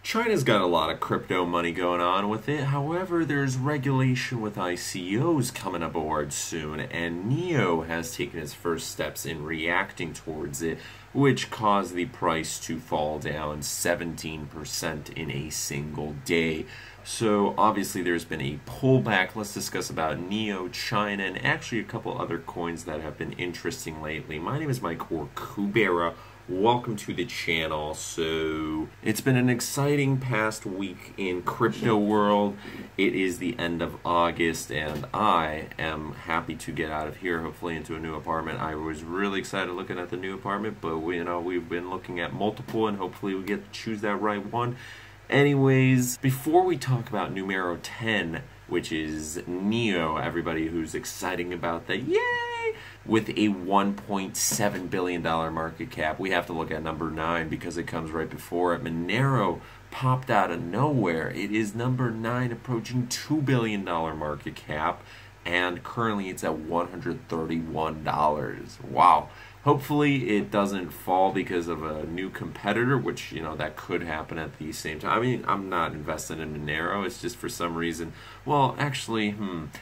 China's got a lot of crypto money going on with it. However, there's regulation with ICOs coming aboard soon, and NEO has taken its first steps in reacting towards it, which caused the price to fall down 17% in a single day. So obviously there's been a pullback. Let's discuss about NEO, China, and actually a couple other coins that have been interesting lately. My name is Mike, or Kubera. Welcome to the channel. So it's been an exciting past week in crypto world. It is the end of August and I am happy to get out of here, hopefully into a new apartment. I was really excited looking at the new apartment, but we've been looking at multiple and hopefully we get to choose that right one. Anyways, before we talk about numero 10, which is NEO, everybody who's exciting about that, yay! With a $1.7 billion market cap, we have to look at number 9 because it comes right before it. Monero popped out of nowhere. It is number 9, approaching $2 billion market cap, and currently it's at $131. Wow. Hopefully it doesn't fall because of a new competitor, which, that could happen at the same time. I mean, I'm not invested in Monero. It's just for some reason, well, actually,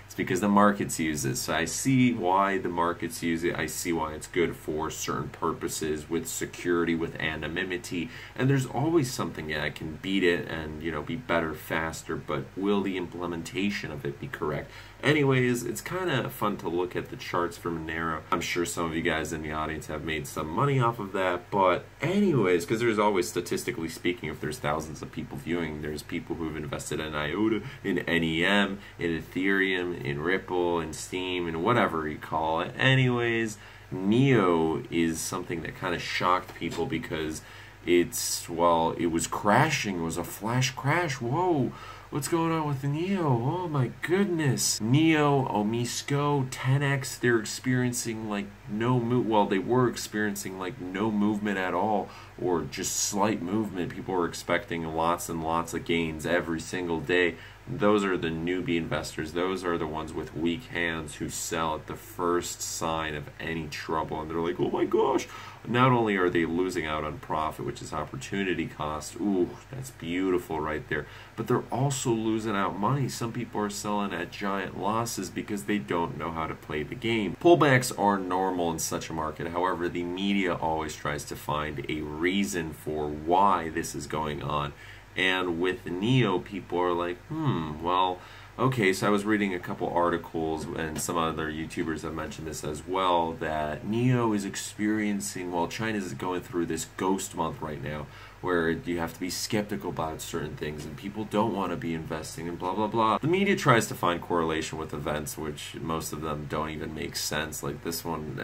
it's because the markets use it. So I see why the markets use it. I see why it's good for certain purposes with security, with anonymity. And there's always something that can beat it and, be better, faster. But will the implementation of it be correct? Anyways, it's kind of fun to look at the charts for Monero. I'm sure some of you guys in the audience have made some money off of that, but anyways, because there's always, statistically speaking, if there's thousands of people viewing, there's people who've invested in IOTA, in NEM, in Ethereum, in Ripple, in Steam, and whatever you call it. Anyways, NEO is something that kind of shocked people because it was crashing. It was a flash crash. Whoa. What's going on with the NEO? Oh my goodness. NEO, Omisco, 10x, they're experiencing like they were experiencing like no movement at all, or just slight movement. People were expecting lots and lots of gains every single day. Those are the newbie investors. Those are the ones with weak hands who sell at the first sign of any trouble. And they're like, oh my gosh. Not only are they losing out on profit, which is opportunity cost. Ooh, that's beautiful right there. But they're also losing out money. Some people are selling at giant losses because they don't know how to play the game. Pullbacks are normal in such a market. However, the media always tries to find a reason for why this is going on. And with NEO, people are like, well, okay, so I was reading a couple articles, and some other YouTubers have mentioned this as well, that NEO is experiencing, China is going through this ghost month right now, where you have to be skeptical about certain things, and people don't want to be investing, and blah, blah, blah. The media tries to find correlation with events, which most of them don't even make sense. Like this one,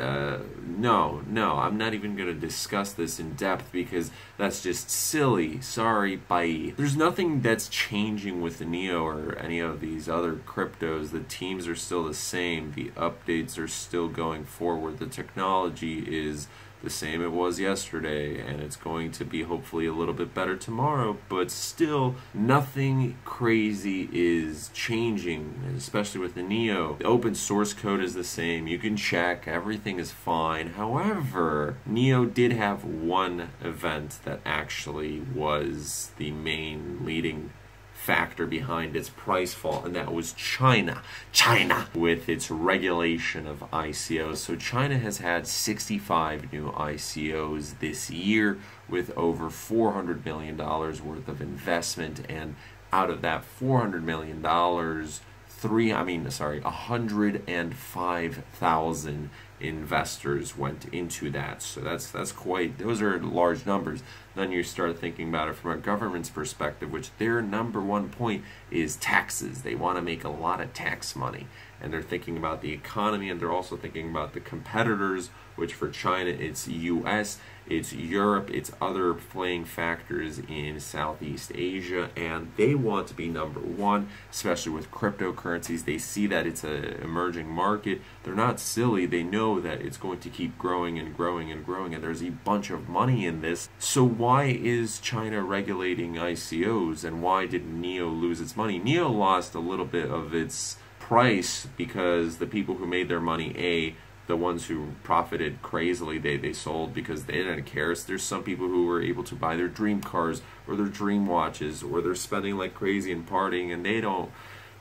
no, I'm not even going to discuss this in depth because that's just silly. Sorry, bye. There's nothing that's changing with the NEO or any of these other cryptos. The teams are still the same. The updates are still going forward. The technology is the same it was yesterday, and it's going to be hopefully a little bit better tomorrow, but still nothing crazy is changing, especially with the NEO. The open source code is the same. You can check, everything is fine. However, NEO did have one event that actually was the main leading factor behind its price fall, and that was China with its regulation of ICOs. So China has had 65 new ICOs this year with over $400 million worth of investment, and out of that $400 million, 105,000 investors went into that. So those are large numbers. Then you start thinking about it from a government's perspective, which their number one point is taxes. They want to make a lot of tax money, and they're thinking about the economy, and they're also thinking about the competitors, which for China it's US, it's Europe, it's other playing factors in Southeast Asia, and they want to be number one, especially with cryptocurrencies. They see that it's an emerging market. They're not silly. They know that it's going to keep growing and growing and growing, and there's a bunch of money in this. So why is China regulating ICOs, and why did NEO lose its money? NEO lost a little bit of its price because the people who made their money, the ones who profited crazily, they sold because they didn't care. So there's some people who were able to buy their dream cars or their dream watches, or they're spending like crazy and partying, and they don't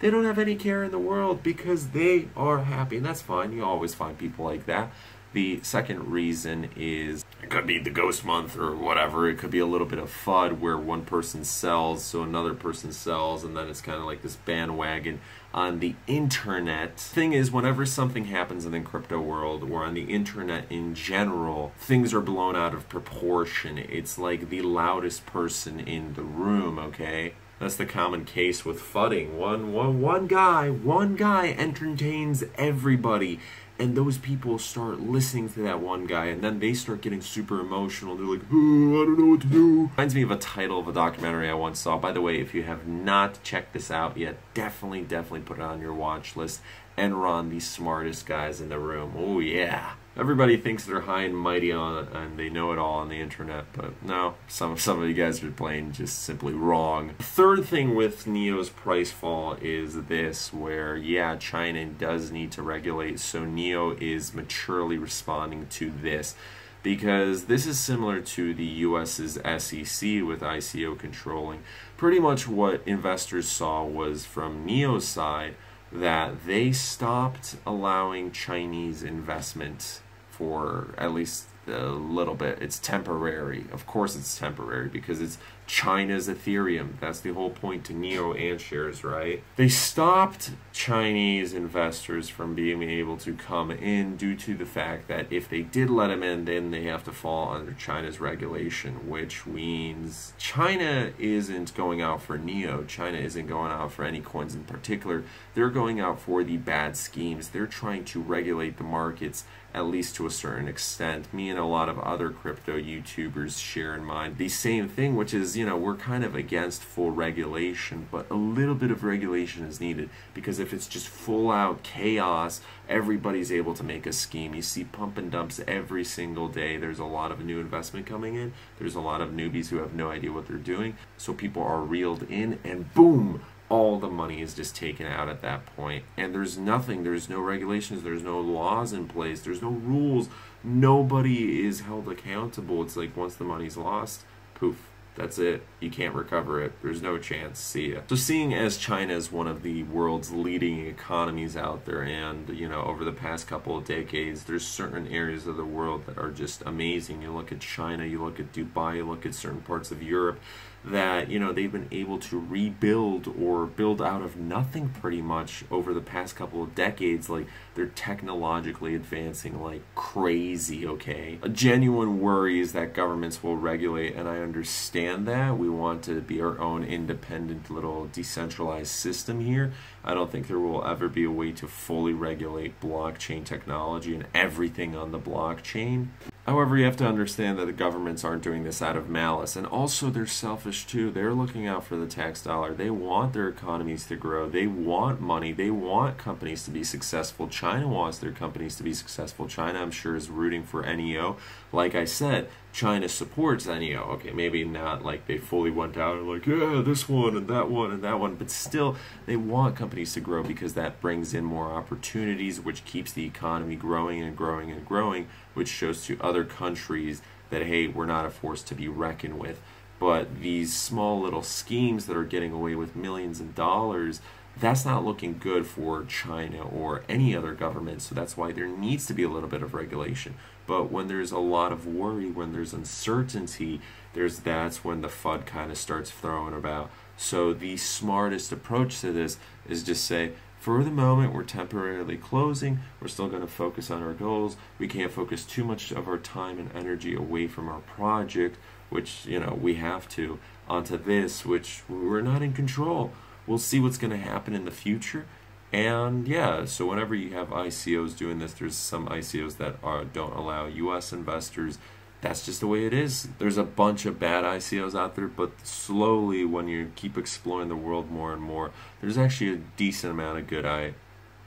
have any care in the world because they are happy, and that's fine. You always find people like that. The second reason is it could be the ghost month or whatever. It could be a little bit of FUD where one person sells, so another person sells, and then it's kind of like this bandwagon on the internet. Thing is, whenever something happens in the crypto world or on the internet in general, things are blown out of proportion. It's like the loudest person in the room, okay? That's the common case with FUDding. One guy entertains everybody, and those people start listening to that one guy, and then they start getting super emotional. They're like, oh, I don't know what to do. Reminds me of a title of a documentary I once saw. By the way, if you have not checked this out yet, definitely put it on your watch list. Enron, the smartest guys in the room. Oh yeah. Everybody thinks they're high and mighty on it, and they know it all on the internet, but no, some of you guys are playing just simply wrong. The third thing with NEO's price fall is this, where yeah, China does need to regulate, so NEO is maturely responding to this, because this is similar to the US's SEC with ICO controlling. Pretty much what investors saw was from NEO's side that they stopped allowing Chinese investment for at least a little bit. It's temporary. Of course it's temporary because it's China's Ethereum. That's the whole point to NEO and shares, right? They stopped Chinese investors from being able to come in due to the fact that if they did let them in, then they have to fall under China's regulation, which means China isn't going out for NEO. China isn't going out for any coins in particular. They're going out for the bad schemes. They're trying to regulate the markets, at least to a certain extent. Me and a lot of other crypto YouTubers share in mind the same thing, which is, you know, we're kind of against full regulation, but a little bit of regulation is needed, because if it's just full out chaos, everybody's able to make a scheme. You see pump and dumps every single day. There's a lot of new investment coming in. There's a lot of newbies who have no idea what they're doing. So people are reeled in, and boom, all the money is just taken out at that point. And there's nothing, there's no regulations, there's no laws in place, there's no rules. Nobody is held accountable. It's like once the money's lost, poof, that's it. You can't recover it. There's no chance. See ya. So seeing as China is one of the world's leading economies out there, and you know, over the past couple of decades, there's certain areas of the world that are just amazing. You look at China, you look at Dubai, you look at certain parts of Europe, that, you know, they've been able to rebuild or build out of nothing pretty much over the past couple of decades. Like, they're technologically advancing like crazy, okay? A genuine worry is that governments will regulate, and I understand that. We want to be our own independent little decentralized system here. I don't think there will ever be a way to fully regulate blockchain technology and everything on the blockchain. However, you have to understand that the governments aren't doing this out of malice, and also they're selfish too. They're looking out for the tax dollar. They want their economies to grow. They want money. They want companies to be successful. China wants their companies to be successful. China, I'm sure, is rooting for NEO. Like I said, China supports NEO. Okay, maybe not like they fully went out and like, yeah, this one and that one and that one, but still, they want companies to grow because that brings in more opportunities, which keeps the economy growing and growing and growing, which shows to other countries that, hey, we're not a force to be reckoned with. But these small little schemes that are getting away with millions of dollars, that's not looking good for China or any other government. So that's why there needs to be a little bit of regulation. But when there's a lot of worry, when there's uncertainty, that's when the FUD kind of starts throwing about. So the smartest approach to this is just say, for the moment, we're temporarily closing. We're still going to focus on our goals. We can't focus too much of our time and energy away from our project, which, you know, we have to, onto this, which we're not in control. We'll see what's going to happen in the future. And yeah, so whenever you have ICOs doing this, there's some ICOs that don't allow US investors. That's just the way it is. There's a bunch of bad ICOs out there, but slowly, when you keep exploring the world more and more, there's actually a decent amount of good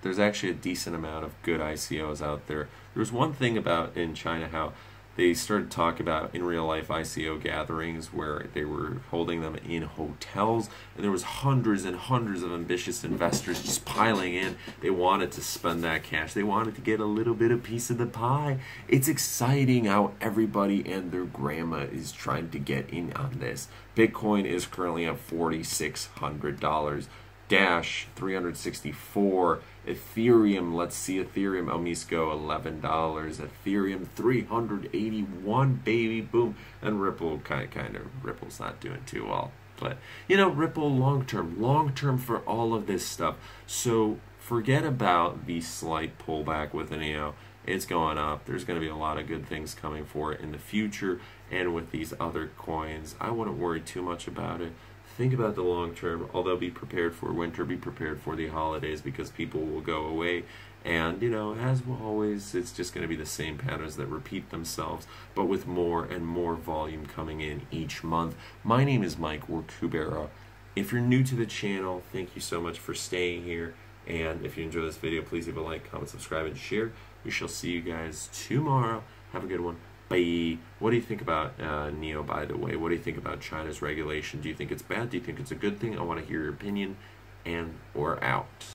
ICOs out there. There's one thing about in China, how they started talking about in real life ICO gatherings where they were holding them in hotels, and there was hundreds and hundreds of ambitious investors just piling in. They wanted to spend that cash. They wanted to get a little bit of piece of the pie. It's exciting how everybody and their grandma is trying to get in on this. Bitcoin is currently at $4,600. Dash 364. Ethereum, let's see, Ethereum Omisco $11. Ethereum 381, baby, boom. And Ripple kind of Ripple's not doing too well, but you know, Ripple long term for all of this stuff. So forget about the slight pullback with NEO. It's going up. There's going to be a lot of good things coming for it in the future, and with these other coins, I wouldn't worry too much about it. Think about the long term, although be prepared for winter, be prepared for the holidays, because people will go away. And, you know, as always, it's just going to be the same patterns that repeat themselves, but with more and more volume coming in each month. My name is Mike, or Kubera. If you're new to the channel, thank you so much for staying here. And if you enjoy this video, please leave a like, comment, subscribe, and share. We shall see you guys tomorrow. Have a good one. Bye. What do you think about NEO, by the way? What do you think about China's regulation? Do you think it's bad? Do you think it's a good thing? I want to hear your opinion. And we're out.